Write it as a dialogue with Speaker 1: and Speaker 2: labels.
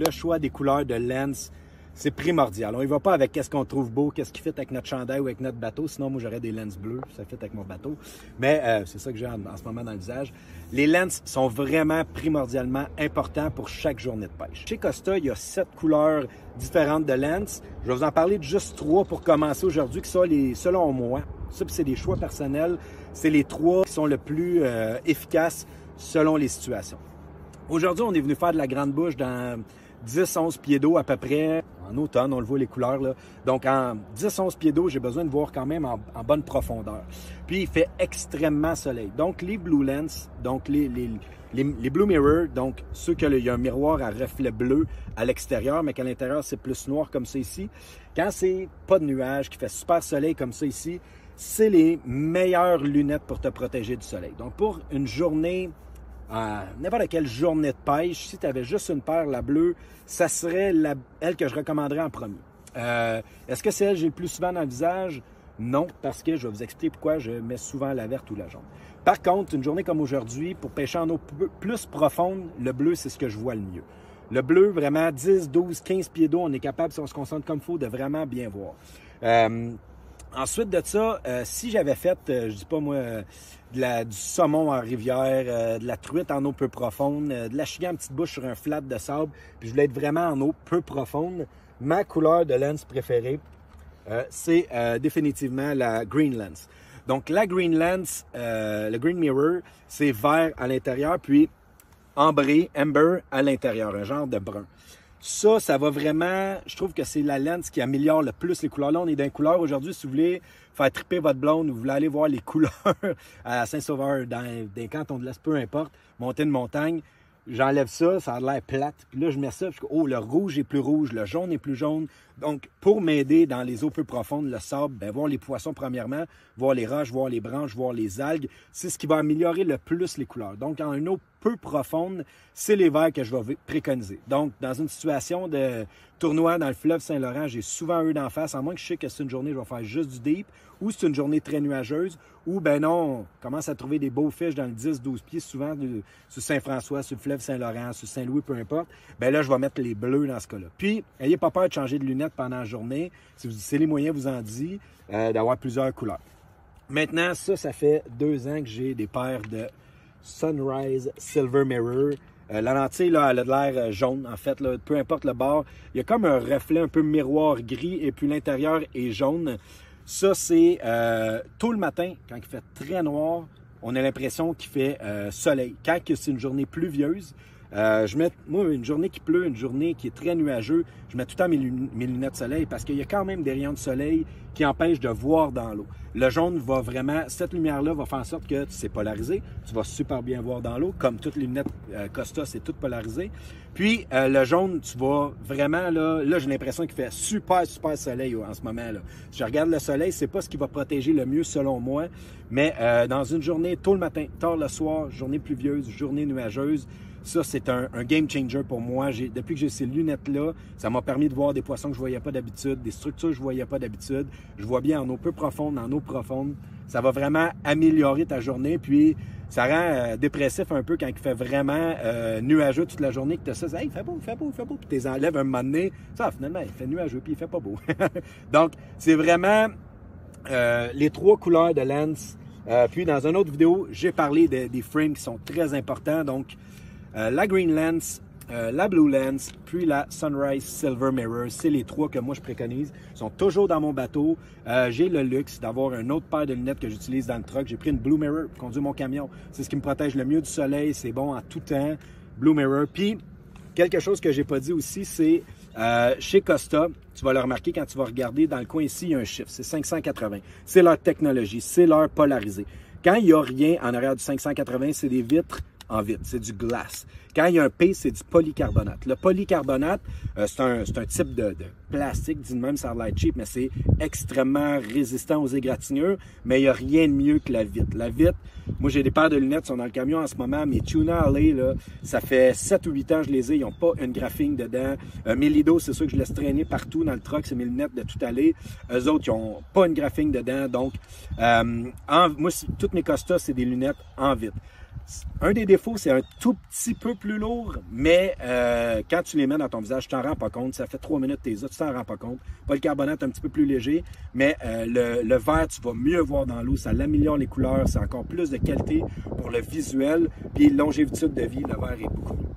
Speaker 1: le choix des couleurs de lens, c'est primordial. On y va pas avec qu'est-ce qu'on trouve beau, qu'est-ce qui fit avec notre chandail ou avec notre bateau. Sinon, moi, j'aurais des lens bleus, ça fit avec mon bateau. Mais c'est ça que j'ai en ce moment dans le visage. Les lens sont vraiment primordialement importants pour chaque journée de pêche. Chez Costa, il y a 7 couleurs différentes de lens. Je vais vous en parler de juste 3 pour commencer aujourd'hui, qui sont selon moi, ça c'est des choix personnels, c'est les 3 qui sont le plus efficaces selon les situations. Aujourd'hui, on est venu faire de la grande bouche dans 10-11 pieds d'eau à peu près. En automne, on le voit les couleurs là. Donc en 10-11 pieds d'eau, j'ai besoin de voir quand même en bonne profondeur. Puis il fait extrêmement soleil. Donc les Blue Lens, donc les Blue Mirror, donc ceux qu'il y a un miroir à reflet bleu à l'extérieur, mais qu'à l'intérieur c'est plus noir comme ça ici. Quand c'est pas de nuages, qu'il fait super soleil comme ça ici, c'est les meilleures lunettes pour te protéger du soleil. Donc pour une journée, n'importe quelle journée de pêche, si tu avais juste une paire, la bleue, ça serait elle que je recommanderais en premier. Est-ce que c'est elle que j'ai le plus souvent dans le visage? Non, parce que je vais vous expliquer pourquoi je mets souvent la verte ou la jaune. Par contre, une journée comme aujourd'hui, pour pêcher en eau plus profonde, le bleu, c'est ce que je vois le mieux. Le bleu, vraiment, 10, 12, 15 pieds d'eau, on est capable, si on se concentre comme il faut, de vraiment bien voir. Ensuite de ça, si j'avais fait, je dis pas moi, du saumon en rivière, de la truite en eau peu profonde, de la chigan en petite bouche sur un flat de sable, puis je voulais être vraiment en eau peu profonde, ma couleur de lens préférée, c'est définitivement la Green Lens. Donc la Green Lens, le Green Mirror, c'est vert à l'intérieur, puis amber à l'intérieur, un genre de brun. Ça va vraiment, je trouve que c'est la lens qui améliore le plus les couleurs. Là, on est dans les couleurs aujourd'hui. Si vous voulez faire triper votre blonde ou vous voulez aller voir les couleurs à Saint-Sauveur, dans des cantons de l'Est, peu importe, monter une montagne, j'enlève ça, ça a l'air plate. Puis là, je mets ça, oh, le rouge est plus rouge, le jaune est plus jaune. Donc, pour m'aider dans les eaux peu profondes, le sable, bien, voir les poissons premièrement, voir les roches, voir les branches, voir les algues, c'est ce qui va améliorer le plus les couleurs. Donc, en une eau peu profonde, c'est les verts que je vais préconiser. Donc, dans une situation de tournoi dans le fleuve Saint-Laurent, j'ai souvent eux d'en face, à moins que je sais que c'est une journée, je vais faire juste du deep, ou c'est une journée très nuageuse, ou ben non, on commence à trouver des beaux fiches dans le 10-12 pieds, souvent sur Saint-François, sur le fleuve Saint-Laurent, sur Saint-Louis, peu importe. Ben là, je vais mettre les bleus dans ce cas-là. Puis, n'ayez pas peur de changer de lunettes pendant la journée. Si les moyens vous en disent, d'avoir plusieurs couleurs. Maintenant, ça fait 2 ans que j'ai des paires de Sunrise Silver Mirror. La lentille, là, elle a de l'air jaune, en fait. Là, peu importe le bord, il y a comme un reflet un peu miroir gris et puis l'intérieur est jaune. Ça, c'est tôt le matin, quand il fait très noir, on a l'impression qu'il fait soleil. Quand c'est une journée pluvieuse, moi, une journée qui pleut, une journée qui est très nuageuse, je mets tout le temps mes lunettes de soleil parce qu'il y a quand même des rayons de soleil qui empêchent de voir dans l'eau. Le jaune va vraiment, cette lumière-là va faire en sorte que c'est polarisé, tu vas super bien voir dans l'eau, comme toutes les lunettes Costa, c'est tout polarisé. Puis le jaune, tu vas vraiment, là j'ai l'impression qu'il fait super soleil en ce moment. Là. Si je regarde le soleil, c'est pas ce qui va protéger le mieux selon moi, mais dans une journée, tôt le matin, tard le soir, journée pluvieuse, journée nuageuse, ça, c'est un game changer pour moi. Depuis que j'ai ces lunettes-là, ça m'a permis de voir des poissons que je ne voyais pas d'habitude, des structures que je ne voyais pas d'habitude. Je vois bien en eau peu profonde, en eau profonde. Ça va vraiment améliorer ta journée. Puis, ça rend dépressif un peu quand il fait vraiment nuageux toute la journée, que tu as ça, hey, il fait beau. Puis, tu les enlèves un moment donné. Ça, finalement, il fait nuageux, puis il fait pas beau. Donc, c'est vraiment les 3 couleurs de lens. Puis, dans une autre vidéo, j'ai parlé des frames qui sont très importants. Donc, la Green Lens, la Blue Lens, puis la Sunrise Silver Mirror. C'est les 3 que moi je préconise. Ils sont toujours dans mon bateau. J'ai le luxe d'avoir une autre paire de lunettes que j'utilise dans le truck. J'ai pris une Blue Mirror pour conduire mon camion. C'est ce qui me protège le mieux du soleil. C'est bon en tout temps. Blue Mirror. Puis, quelque chose que j'ai pas dit aussi, c'est chez Costa, tu vas le remarquer quand tu vas regarder dans le coin ici, il y a un chiffre. C'est 580. C'est leur technologie. C'est leur polarisé. Quand il n'y a rien en arrière du 580, c'est des vitres en vitre, c'est du glace. Quand il y a un P, c'est du polycarbonate. Le polycarbonate, c'est un type de plastique, dit de même, ça a l'air cheap, mais c'est extrêmement résistant aux égratignures, mais il n'y a rien de mieux que la vitre. La vitre, moi j'ai des paires de lunettes qui sont dans le camion en ce moment, mes Tuna Alley, là, ça fait 7 ou 8 ans que je les ai, ils n'ont pas une graphing dedans. Mes Lido, c'est sûr que je laisse traîner partout dans le truck, c'est mes lunettes de tout aller. Eux autres, ils n'ont pas une graphing dedans, donc moi, toutes mes Costa, c'est des lunettes en vitre. Un des défauts, c'est un tout petit peu plus lourd, mais quand tu les mets dans ton visage, tu t'en rends pas compte. Ça fait 3 minutes que tu les as, tu t'en rends pas compte. Polycarbonate un petit peu plus léger, mais le vert, tu vas mieux voir dans l'eau. Ça l'améliore les couleurs, c'est encore plus de qualité pour le visuel. Puis longévité de vie, le vert est beaucoup mieux.